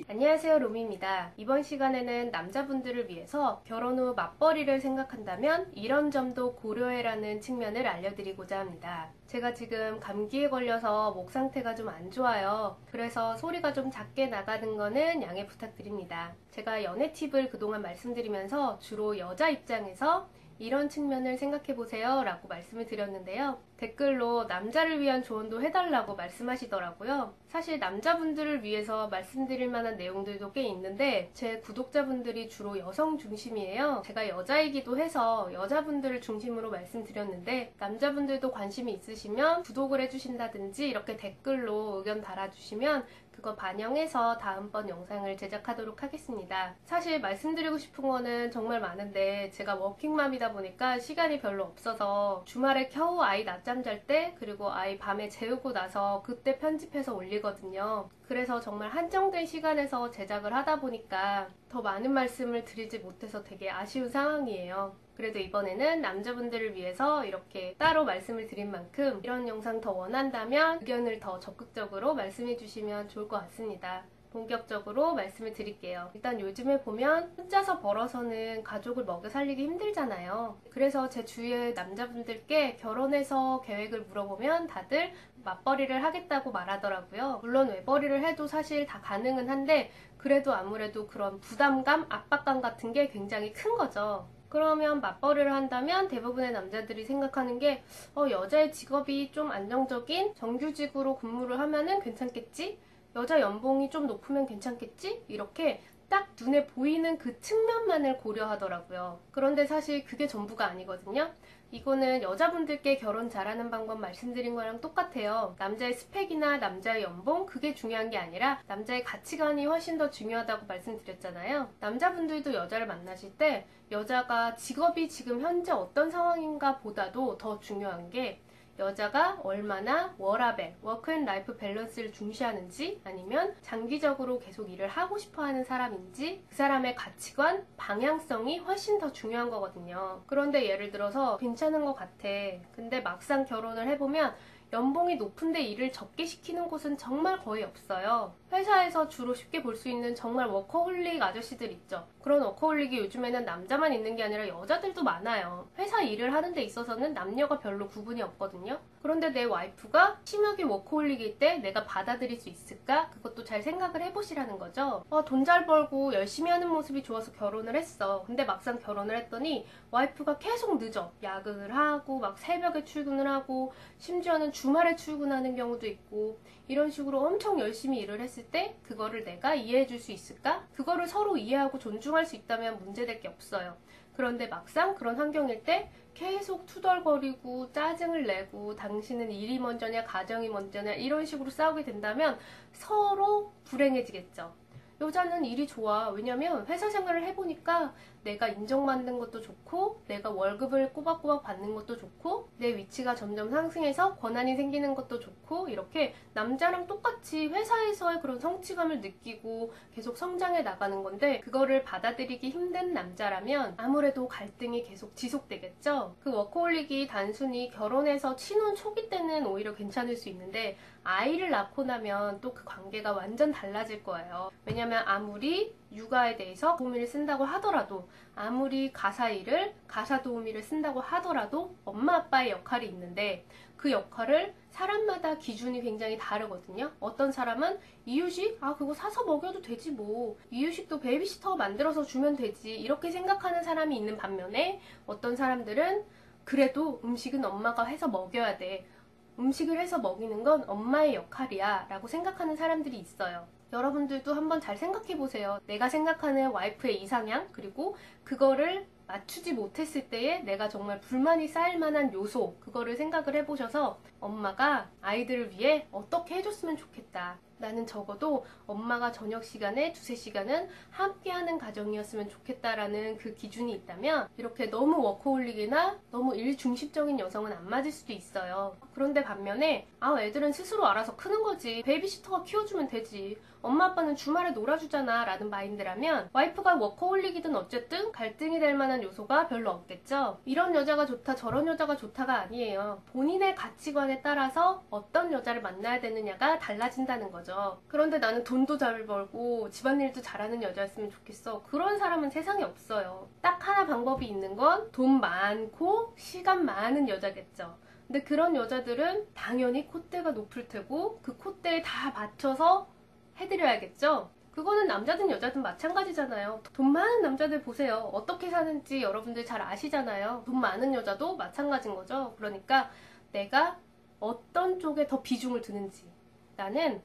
안녕하세요, 로미입니다. 이번 시간에는 남자분들을 위해서 결혼 후 맞벌이를 생각한다면 이런 점도 고려해라는 측면을 알려드리고자 합니다. 제가 지금 감기에 걸려서 목 상태가 좀 안 좋아요. 그래서 소리가 좀 작게 나가는 거는 양해 부탁드립니다. 제가 연애 팁을 그동안 말씀드리면서 주로 여자 입장에서 이런 측면을 생각해보세요 라고 말씀을 드렸는데요. 댓글로 남자를 위한 조언도 해달라고 말씀하시더라고요. 사실 남자분들을 위해서 말씀드릴 만한 내용들도 꽤 있는데 제 구독자분들이 주로 여성 중심이에요. 제가 여자이기도 해서 여자분들을 중심으로 말씀드렸는데 남자분들도 관심이 있으시면 구독을 해주신다든지 이렇게 댓글로 의견 달아주시면 그거 반영해서 다음번 영상을 제작하도록 하겠습니다. 사실 말씀드리고 싶은 거는 정말 많은데 제가 워킹맘이다 보니까 시간이 별로 없어서 주말에 겨우 아이 낮잠 잘 때 그리고 아이 밤에 재우고 나서 그때 편집해서 올리거든요. 그래서 정말 한정된 시간에서 제작을 하다 보니까 더 많은 말씀을 드리지 못해서 되게 아쉬운 상황이에요. 그래도 이번에는 남자분들을 위해서 이렇게 따로 말씀을 드린 만큼 이런 영상 더 원한다면 의견을 더 적극적으로 말씀해 주시면 좋을 것 같습니다. 본격적으로 말씀을 드릴게요. 일단 요즘에 보면 혼자서 벌어서는 가족을 먹여 살리기 힘들잖아요. 그래서 제 주위의 남자분들께 결혼해서 계획을 물어보면 다들 맞벌이를 하겠다고 말하더라고요. 물론 외벌이를 해도 사실 다 가능은 한데 그래도 아무래도 그런 부담감, 압박감 같은 게 굉장히 큰 거죠. 그러면 맞벌이를 한다면 대부분의 남자들이 생각하는 게 여자의 직업이 좀 안정적인 정규직으로 근무를 하면은 괜찮겠지? 여자 연봉이 좀 높으면 괜찮겠지? 이렇게 딱 눈에 보이는 그 측면만을 고려하더라고요. 그런데 사실 그게 전부가 아니거든요. 이거는 여자분들께 결혼 잘하는 방법 말씀드린 거랑 똑같아요. 남자의 스펙이나 남자의 연봉 그게 중요한 게 아니라 남자의 가치관이 훨씬 더 중요하다고 말씀드렸잖아요. 남자분들도 여자를 만나실 때 여자가 직업이 지금 현재 어떤 상황인가 보다도 더 중요한 게 여자가 얼마나 워라밸, 워크앤라이프 밸런스를 중시하는지 아니면 장기적으로 계속 일을 하고 싶어하는 사람인지 그 사람의 가치관, 방향성이 훨씬 더 중요한 거거든요. 그런데 예를 들어서 괜찮은 것 같아. 근데 막상 결혼을 해보면 연봉이 높은데 일을 적게 시키는 곳은 정말 거의 없어요. 회사에서 주로 쉽게 볼 수 있는 정말 워커홀릭 아저씨들 있죠. 그런 워커홀릭이 요즘에는 남자만 있는 게 아니라 여자들도 많아요. 회사 일을 하는 데 있어서는 남녀가 별로 구분이 없거든요. 그런데 내 와이프가 심하게 워커홀릭일 때 내가 받아들일 수 있을까? 그것도 잘 생각을 해보시라는 거죠. 돈 잘 벌고 열심히 하는 모습이 좋아서 결혼을 했어. 근데 막상 결혼을 했더니 와이프가 계속 늦어. 야근을 하고 막 새벽에 출근을 하고 심지어는 주말에 출근하는 경우도 있고 이런 식으로 엄청 열심히 일을 했을 때 그거를 내가 이해해 줄 수 있을까? 그거를 서로 이해하고 존중할 수 있다면 문제될 게 없어요. 그런데 막상 그런 환경일 때 계속 투덜거리고 짜증을 내고 당신은 일이 먼저냐 가정이 먼저냐 이런 식으로 싸우게 된다면 서로 불행해지겠죠. 여자는 일이 좋아. 왜냐면 회사 생활을 해보니까 내가 인정받는 것도 좋고 내가 월급을 꼬박꼬박 받는 것도 좋고 내 위치가 점점 상승해서 권한이 생기는 것도 좋고 이렇게 남자랑 똑같이 회사에서의 그런 성취감을 느끼고 계속 성장해 나가는 건데 그거를 받아들이기 힘든 남자라면 아무래도 갈등이 계속 지속되겠죠. 그 워커홀릭이 단순히 결혼해서 신혼 초기 때는 오히려 괜찮을 수 있는데 아이를 낳고 나면 또 그 관계가 완전 달라질 거예요. 왜냐면 아무리 육아에 대해서 도우미를 쓴다고 하더라도 아무리 가사 도우미를 쓴다고 하더라도 엄마 아빠의 역할이 있는데 그 역할을 사람마다 기준이 굉장히 다르거든요. 어떤 사람은 이유식? 그거 사서 먹여도 되지 뭐. 이유식도 베이비시터 만들어서 주면 되지. 이렇게 생각하는 사람이 있는 반면에 어떤 사람들은 그래도 음식은 엄마가 해서 먹여야 돼. 음식을 해서 먹이는 건 엄마의 역할이야 라고 생각하는 사람들이 있어요. 여러분들도 한번 잘 생각해보세요. 내가 생각하는 와이프의 이상향 그리고 그거를 맞추지 못했을 때에 내가 정말 불만이 쌓일 만한 요소 그거를 생각을 해보셔서 엄마가 아이들을 위해 어떻게 해줬으면 좋겠다. 나는 적어도 엄마가 저녁 시간에 2~3시간은 함께하는 가정이었으면 좋겠다라는 그 기준이 있다면 이렇게 너무 워커홀릭이나 너무 일중심적인 여성은 안 맞을 수도 있어요. 그런데 반면에 애들은 스스로 알아서 크는 거지. 베이비시터가 키워주면 되지. 엄마 아빠는 주말에 놀아주잖아 라는 마인드라면 와이프가 워커홀릭이든 어쨌든 갈등이 될 만한 요소가 별로 없겠죠. 이런 여자가 좋다 저런 여자가 좋다가 아니에요. 본인의 가치관에 따라서 어떤 여자를 만나야 되느냐가 달라진다는 거죠. 그런데 나는 돈도 잘 벌고 집안일도 잘하는 여자였으면 좋겠어. 그런 사람은 세상에 없어요. 딱 하나 방법이 있는 건 돈 많고 시간 많은 여자겠죠. 근데 그런 여자들은 당연히 콧대가 높을 테고 그 콧대에 다 맞춰서 해드려야겠죠? 그거는 남자든 여자든 마찬가지잖아요. 돈 많은 남자들 보세요. 어떻게 사는지 여러분들 잘 아시잖아요. 돈 많은 여자도 마찬가지인 거죠. 그러니까 내가 어떤 쪽에 더 비중을 두는지. 나는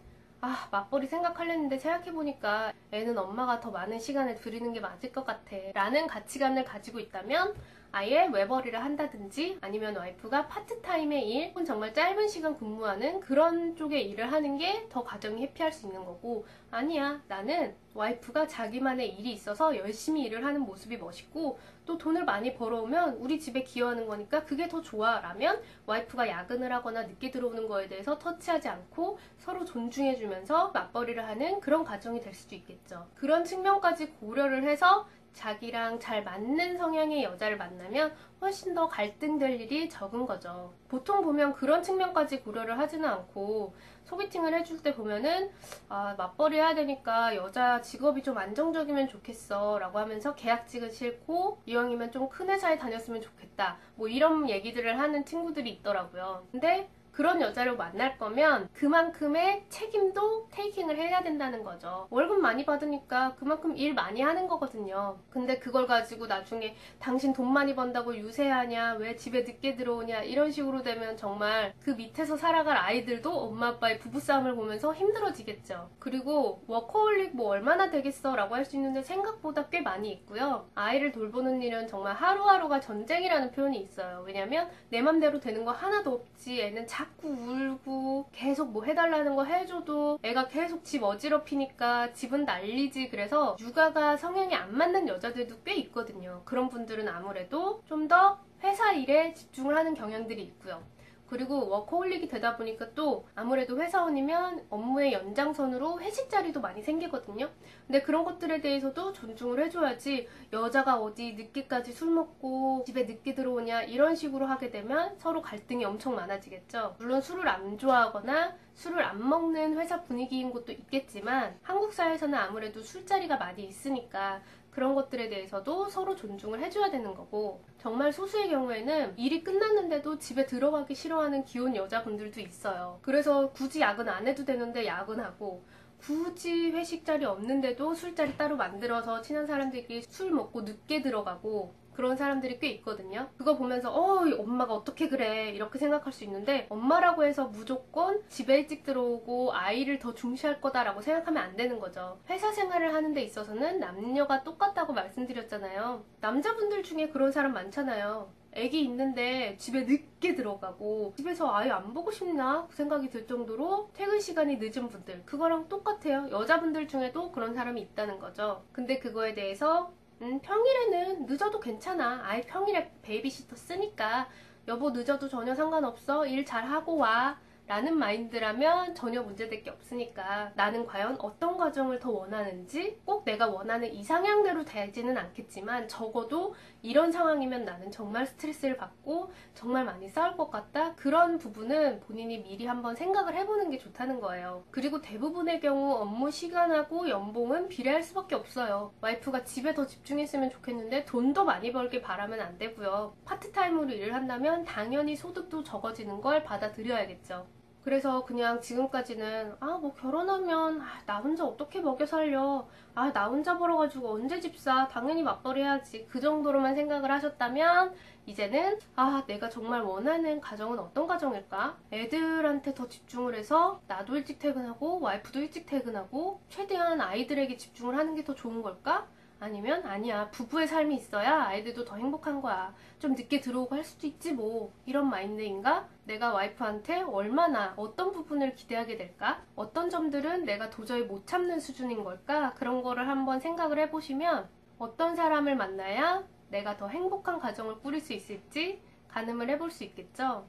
맞벌이 생각하려는데 생각해보니까 애는 엄마가 더 많은 시간을 들이는 게 맞을 것 같아 라는 가치관을 가지고 있다면 아예 외벌이를 한다든지 아니면 와이프가 파트타임의 일 혹은 정말 짧은 시간 근무하는 그런 쪽의 일을 하는 게 더 가정이 해피할 수 있는 거고, 아니야 나는 와이프가 자기만의 일이 있어서 열심히 일을 하는 모습이 멋있고 또 돈을 많이 벌어오면 우리 집에 기여하는 거니까 그게 더 좋아 라면 와이프가 야근을 하거나 늦게 들어오는 거에 대해서 터치하지 않고 서로 존중해주면서 맞벌이를 하는 그런 가정이 될 수도 있겠죠. 그런 측면까지 고려를 해서 자기랑 잘 맞는 성향의 여자를 만나면 훨씬 더 갈등될 일이 적은 거죠. 보통 보면 그런 측면까지 고려를 하지는 않고 소개팅을 해줄 때 보면은 맞벌이 해야 되니까 여자 직업이 좀 안정적이면 좋겠어 라고 하면서 계약직은 싫고 이왕이면 좀 큰 회사에 다녔으면 좋겠다 뭐 이런 얘기들을 하는 친구들이 있더라고요. 근데 그런 여자를 만날 거면 그만큼의 책임도 테이킹을 해야 된다는 거죠. 월급 많이 받으니까 그만큼 일 많이 하는 거거든요. 근데 그걸 가지고 나중에 당신 돈 많이 번다고 유세하냐, 왜 집에 늦게 들어오냐 이런 식으로 되면 정말 그 밑에서 살아갈 아이들도 엄마 아빠의 부부싸움을 보면서 힘들어지겠죠. 그리고 워커홀릭 뭐 얼마나 되겠어 라고 할 수 있는데 생각보다 꽤 많이 있고요. 아이를 돌보는 일은 정말 하루하루가 전쟁이라는 표현이 있어요. 왜냐면 내 맘대로 되는 거 하나도 없지. 애는 자꾸 울고 계속 뭐 해달라는 거 해줘도 애가 계속 집 어지럽히니까 집은 난리지. 그래서 육아가 성향이 안 맞는 여자들도 꽤 있거든요. 그런 분들은 아무래도 좀 더 회사 일에 집중을 하는 경향들이 있고요. 그리고 워커홀릭이 되다 보니까 또 아무래도 회사원이면 업무의 연장선으로 회식 자리도 많이 생기거든요. 근데 그런 것들에 대해서도 존중을 해줘야지 여자가 어디 늦게까지 술 먹고 집에 늦게 들어오냐 이런 식으로 하게 되면 서로 갈등이 엄청 많아지겠죠. 물론 술을 안 좋아하거나 술을 안 먹는 회사 분위기인 곳도 있겠지만 한국 사회에서는 아무래도 술자리가 많이 있으니까 그런 것들에 대해서도 서로 존중을 해줘야 되는 거고, 정말 소수의 경우에는 일이 끝났는데도 집에 들어가기 싫어하는 귀여운 여자분들도 있어요. 그래서 굳이 야근 안 해도 되는데 야근하고, 굳이 회식 자리 없는데도 술자리 따로 만들어서 친한 사람들끼리 술 먹고 늦게 들어가고 그런 사람들이 꽤 있거든요. 그거 보면서 엄마가 어떻게 그래 이렇게 생각할 수 있는데, 엄마라고 해서 무조건 집에 일찍 들어오고 아이를 더 중시할 거다라고 생각하면 안 되는 거죠. 회사 생활을 하는 데 있어서는 남녀가 똑같다고 말씀드렸잖아요. 남자분들 중에 그런 사람 많잖아요. 애기 있는데 집에 늦게 들어가고 집에서 아예 안 보고 싶나 생각이 들 정도로 퇴근 시간이 늦은 분들, 그거랑 똑같아요. 여자분들 중에도 그런 사람이 있다는 거죠. 근데 그거에 대해서 평일에는 늦어도 괜찮아. 아예 평일에 베이비시터 쓰니까 여보 늦어도 전혀 상관없어. 일 잘하고 와. 라는 마인드라면 전혀 문제될 게 없으니까 나는 과연 어떤 가정을 더 원하는지 꼭 내가 원하는 이상향대로 되지는 않겠지만 적어도 이런 상황이면 나는 정말 스트레스를 받고 정말 많이 싸울 것 같다. 그런 부분은 본인이 미리 한번 생각을 해보는 게 좋다는 거예요. 그리고 대부분의 경우 업무 시간하고 연봉은 비례할 수밖에 없어요. 와이프가 집에 더 집중했으면 좋겠는데 돈도 많이 벌길 바라면 안 되고요. 파트타임으로 일을 한다면 당연히 소득도 적어지는 걸 받아들여야겠죠. 그래서 그냥 지금까지는 뭐 결혼하면 나 혼자 어떻게 먹여 살려, 나 혼자 벌어가지고 언제 집 사, 당연히 맞벌이 해야지, 그 정도로만 생각을 하셨다면 이제는 내가 정말 원하는 가정은 어떤 가정일까? 애들한테 더 집중을 해서 나도 일찍 퇴근하고 와이프도 일찍 퇴근하고 최대한 아이들에게 집중을 하는 게 더 좋은 걸까? 아니면 아니야, 부부의 삶이 있어야 아이들도 더 행복한 거야. 좀 늦게 들어오고 할 수도 있지 뭐. 이런 마인드인가? 내가 와이프한테 얼마나 어떤 부분을 기대하게 될까? 어떤 점들은 내가 도저히 못 참는 수준인 걸까? 그런 거를 한번 생각을 해보시면 어떤 사람을 만나야 내가 더 행복한 가정을 꾸릴 수 있을지 가늠을 해볼 수 있겠죠?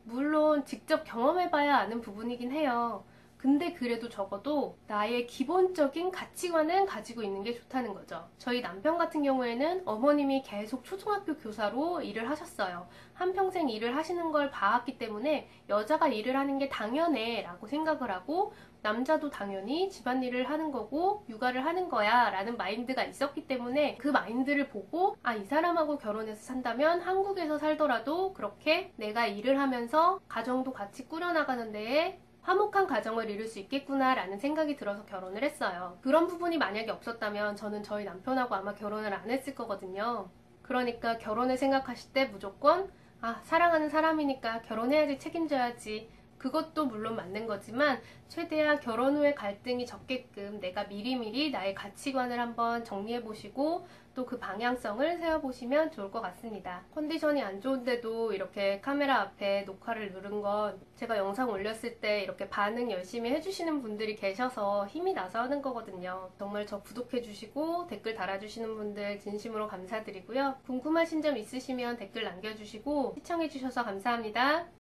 물론 직접 경험해봐야 아는 부분이긴 해요. 근데 그래도 적어도 나의 기본적인 가치관은 가지고 있는 게 좋다는 거죠. 저희 남편 같은 경우에는 어머님이 계속 초등학교 교사로 일을 하셨어요. 한평생 일을 하시는 걸 봐왔기 때문에 여자가 일을 하는 게 당연해 라고 생각을 하고, 남자도 당연히 집안일을 하는 거고 육아를 하는 거야 라는 마인드가 있었기 때문에 그 마인드를 보고, 아, 이 사람하고 결혼해서 산다면 한국에서 살더라도 그렇게 내가 일을 하면서 가정도 같이 꾸려나가는 데에 화목한 가정을 이룰 수 있겠구나 라는 생각이 들어서 결혼을 했어요. 그런 부분이 만약에 없었다면 저는 저희 남편하고 아마 결혼을 안 했을 거거든요. 그러니까 결혼을 생각하실 때 무조건 사랑하는 사람이니까 결혼해야지, 책임져야지, 그것도 물론 맞는 거지만 최대한 결혼 후에 갈등이 적게끔 내가 미리미리 나의 가치관을 한번 정리해 보시고 또 그 방향성을 세워보시면 좋을 것 같습니다. 컨디션이 안 좋은데도 이렇게 카메라 앞에 녹화를 누른 건 제가 영상 올렸을 때 이렇게 반응 열심히 해주시는 분들이 계셔서 힘이 나서 하는 거거든요. 정말 저 구독해주시고 댓글 달아주시는 분들 진심으로 감사드리고요. 궁금하신 점 있으시면 댓글 남겨주시고 시청해주셔서 감사합니다.